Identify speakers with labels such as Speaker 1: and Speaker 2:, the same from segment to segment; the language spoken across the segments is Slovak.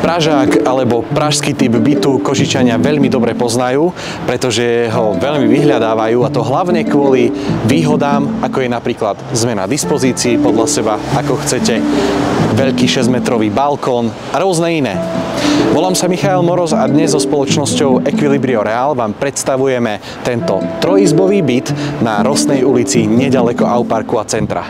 Speaker 1: Pražák alebo pražský typ bytu Košičania veľmi dobre poznajú, pretože ho veľmi vyhľadávajú, a to hlavne kvôli výhodám, ako je napríklad zmena dispozícií podľa seba, ako chcete, veľký 6-metrový balkón a rôzne iné. Volám sa Michael Moroz a dnes so spoločnosťou Equilibrio Real vám predstavujeme tento trojizbový byt na Rosnej ulici nedaleko Auparku a centra.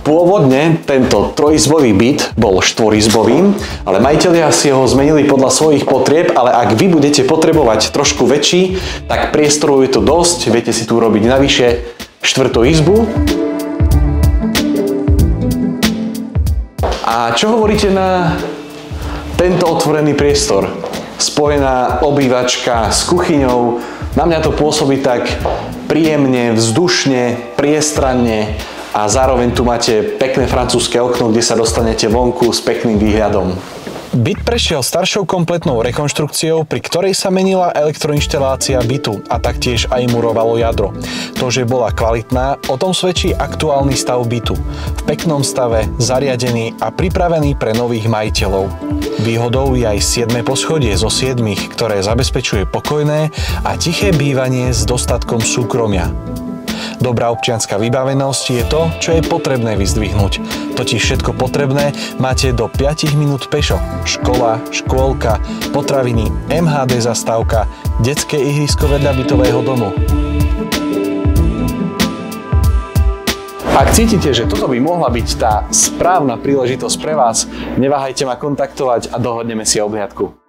Speaker 1: Pôvodne tento trojizbový byt bol štvorizbovým, ale majitelia si ho zmenili podľa svojich potrieb, ale ak vy budete potrebovať trošku väčší, tak priestoru je tu dosť, viete si tu urobiť navyše štvrtú izbu. A čo hovoríte na tento otvorený priestor? Spojená obývačka s kuchyňou, na mňa to pôsobí tak príjemne, vzdušne, priestranne. A zároveň tu máte pekné francúzske okno, kde sa dostanete vonku s pekným výhľadom. Byt prešiel staršou kompletnou rekonštrukciou, pri ktorej sa menila elektroinštalácia bytu a taktiež aj murovalo jadro. To, že bola kvalitná, o tom svedčí aktuálny stav bytu. V peknom stave, zariadený a pripravený pre nových majiteľov. Výhodou je aj 7. poschodie zo 7, ktoré zabezpečuje pokojné a tiché bývanie s dostatkom súkromia. Dobrá občianska vybavenosť je to, čo je potrebné vyzdvihnúť. Totiž všetko potrebné máte do 5 minút pešo. Škola, škôlka, potraviny, MHD zastávka, detské ihrisko vedľa bytového domu. Ak cítite, že toto by mohla byť tá správna príležitosť pre vás, neváhajte ma kontaktovať a dohodneme si obhliadku.